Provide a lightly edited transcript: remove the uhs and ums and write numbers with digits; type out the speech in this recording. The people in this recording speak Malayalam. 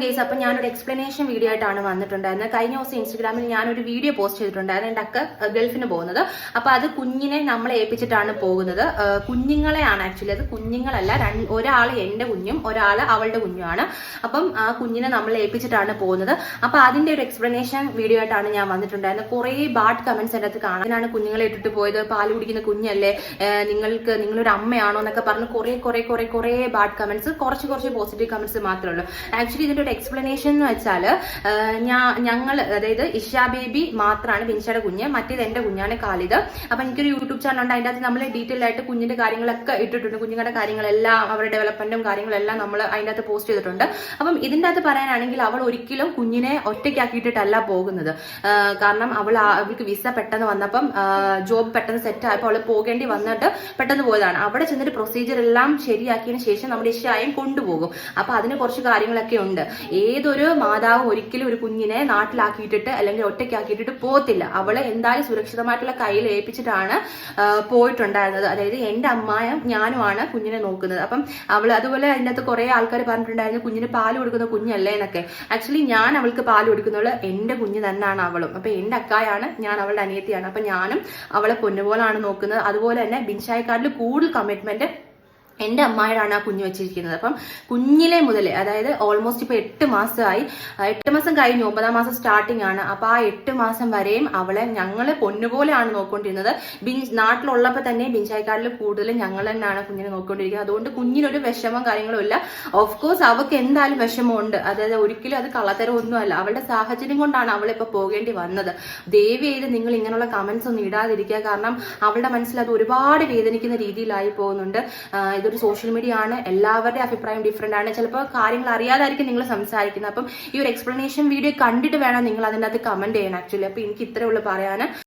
ഗൈസ്, അപ്പം ഞാനൊരു എക്സ്പ്ലനേഷൻ വീഡിയോ ആയിട്ടാണ് വന്നിട്ടുണ്ടായിരുന്നത്. കഴിഞ്ഞ ദിവസം ഇൻസ്റ്റഗ്രാമിൽ ഞാനൊരു വീഡിയോ പോസ്റ്റ് ചെയ്തിട്ടുണ്ടായിരുന്നു. എൻ്റെ അക്ക ഗൾഫിന് പോകുന്നത്. അപ്പോൾ അത് കുഞ്ഞിനെ നമ്മളെ ഏൽപ്പിച്ചിട്ടാണ് പോകുന്നത്. കുഞ്ഞുങ്ങളെയാണ് ആക്ച്വലി, അത് കുഞ്ഞുങ്ങളല്ല, ഒരാൾ എൻ്റെ കുഞ്ഞും ഒരാൾ അവളുടെ കുഞ്ഞുമാണ്. അപ്പം ആ കുഞ്ഞിനെ നമ്മളെ ഏൽപ്പിച്ചിട്ടാണ് പോകുന്നത്. അപ്പോൾ അതിൻ്റെ ഒരു എക്സ്പ്ലനേഷൻ വീഡിയോ ആയിട്ടാണ് ഞാൻ വന്നിട്ടുണ്ടായിരുന്നത്. കുറേ ബാഡ് കമന്റ്സ് എൻ്റെ അടുത്ത് കാണാം. അതിനാണ് കുഞ്ഞുങ്ങളെ ഇട്ടിട്ട് പോയത്, പാല് കുടിക്കുന്ന കുഞ്ഞല്ലേ, നിങ്ങളൊരു അമ്മയാണോ എന്നൊക്കെ പറഞ്ഞ് കുറേ ബാഡ് കമന്റ്സ്, കുറച്ച് പോസിറ്റീവ് കമന്റ്സ് മാത്രമേ ഉള്ളൂ. ആക്ച്വലി ഇതിന്റെ ഒരു എക്സ്പ്ലനേഷൻ എന്ന് വെച്ചാൽ, ഞങ്ങൾ അതായത് ഇഷ ബേബി മാത്രമാണ് ബിൻഷയുടെ കുഞ്ഞ്, മറ്റേത് എന്റെ കുഞ്ഞാണ് ഖാലിദ്. അപ്പൊ എനിക്കൊരു യൂട്യൂബ് ചാനൽ ഉണ്ട്, അതിൻ്റെ അകത്ത് നമ്മൾ ഡീറ്റെയിൽ ആയിട്ട് കുഞ്ഞിന്റെ കാര്യങ്ങളൊക്കെ ഇട്ടിട്ടുണ്ട്. കുഞ്ഞുങ്ങളുടെ കാര്യങ്ങളെല്ലാം, അവരുടെ ഡെവലപ്മെന്റും കാര്യങ്ങളെല്ലാം നമ്മൾ അതിൻ്റെ അകത്ത് പോസ്റ്റ് ചെയ്തിട്ടുണ്ട്. അപ്പം ഇതിൻ്റെ അകത്ത് പറയാനാണെങ്കിൽ, അവൾ ഒരിക്കലും കുഞ്ഞിനെ ഒറ്റയ്ക്കാക്കിയിട്ടല്ല പോകുന്നത്. കാരണം അവൾക്ക് വിസ പെട്ടെന്ന് വന്നപ്പം, ജോബ് പെട്ടെന്ന് സെറ്റ് ആയപ്പോൾ അവൾ പോകേണ്ടി വന്നിട്ട് പെട്ടെന്ന് പോയതാണ്. അവിടെ ചെന്നിട്ട് പ്രൊസീജിയർ എല്ലാം ശരിയാക്കിയതിന് ശേഷം നമ്മുടെ ഇഷയും കൊണ്ടുപോകും. അപ്പൊ അതിന് കുറച്ച് കാര്യങ്ങളൊക്കെ ഉണ്ട്. ഏതൊരു മാതാവും ഒരിക്കലും ഒരു കുഞ്ഞിനെ നാട്ടിലാക്കിയിട്ടിട്ട് അല്ലെങ്കിൽ ഒറ്റയ്ക്കാക്കിയിട്ടിട്ട് പോകത്തില്ല. അവളെ എന്തായാലും സുരക്ഷിതമായിട്ടുള്ള കയ്യിൽ ഏൽപ്പിച്ചിട്ടാണ് പോയിട്ടുണ്ടായിരുന്നത്. അതായത് എന്റെ അമ്മായും ഞാനുമാണ് കുഞ്ഞിനെ നോക്കുന്നത്. അപ്പം അവൾ അതുപോലെ അതിൻ്റെ അകത്ത് കുറെ ആൾക്കാർ പറഞ്ഞിട്ടുണ്ടായിരുന്നു, കുഞ്ഞിന് പാല് കൊടുക്കുന്ന കുഞ്ഞല്ലേ എന്നൊക്കെ. ആക്ച്വലി ഞാൻ അവൾക്ക് പാല് കൊടുക്കുന്നവള് എന്റെ കുഞ്ഞ് തന്നെയാണ് അവളും. അപ്പൊ എന്റെ അക്കായാണ്, ഞാൻ അവളുടെ അനിയത്തിയാണ്. അപ്പൊ ഞാനും അവളെ പൊന്നുപോലാണ് നോക്കുന്നത്. അതുപോലെ തന്നെ ബിൻഷായ്ക്കാരിൽ കൂടുതൽ കമ്മിറ്റ്മെന്റ് എൻ്റെ അമ്മായിടാണ് ആ കുഞ്ഞ് വെച്ചിരിക്കുന്നത്. അപ്പം കുഞ്ഞിലെ മുതലേ, അതായത് ഓൾമോസ്റ്റ് ഇപ്പൊ 8 മാസമായി, 8 മാസം കഴിഞ്ഞു, 9ാം മാസം സ്റ്റാർട്ടിംഗ് ആണ്. അപ്പൊ ആ 8 മാസം വരെയും അവളെ ഞങ്ങള് പൊന്നുപോലെയാണ് നോക്കൊണ്ടിരുന്നത്. നാട്ടിലുള്ളപ്പോൾ തന്നെ ബിൻഷായ്ക്കാരിൽ കൂടുതൽ ഞങ്ങൾ തന്നെയാണ് കുഞ്ഞിനെ നോക്കിക്കൊണ്ടിരിക്കുന്നത്. അതുകൊണ്ട് കുഞ്ഞിനൊരു വിഷമം കാര്യങ്ങളും ഇല്ല. ഓഫ് കോഴ്സ് അവൾക്ക് എന്തായാലും വിഷമമുണ്ട്. അതായത് ഒരിക്കലും അത് കള്ളത്തരമൊന്നും അല്ല, അവളുടെ സാഹചര്യം കൊണ്ടാണ് അവളിപ്പോ പോകേണ്ടി വന്നത്. ദയവ് ചെയ്ത് നിങ്ങൾ ഇങ്ങനെയുള്ള കമന്റ്സ് ഒന്നും ഇടാതിരിക്കുക. കാരണം അവളുടെ മനസ്സിൽ അത് ഒരുപാട് വേദനിക്കുന്ന രീതിയിലായി പോകുന്നുണ്ട്. ഇതൊരു സോഷ്യൽ മീഡിയ ആണ്, എല്ലാവരുടെ അഭിപ്രായം ഡിഫറെന്റ് ആണ്. ചിലപ്പോൾ കാര്യങ്ങൾ അറിയാതായിരിക്കും നിങ്ങൾ സംസാരിക്കുന്നത്. അപ്പം ഈ ഒരു എക്സ്പ്ലനേഷൻ വീഡിയോ കണ്ടിട്ട് വേണം നിങ്ങൾ അതിൻ്റെ അകത്ത് കമന്റ് ചെയ്യണം ആക്ച്വലി. അപ്പൊ എനിക്ക് ഇത്രയേ ഉള്ളൂ പറയാൻ.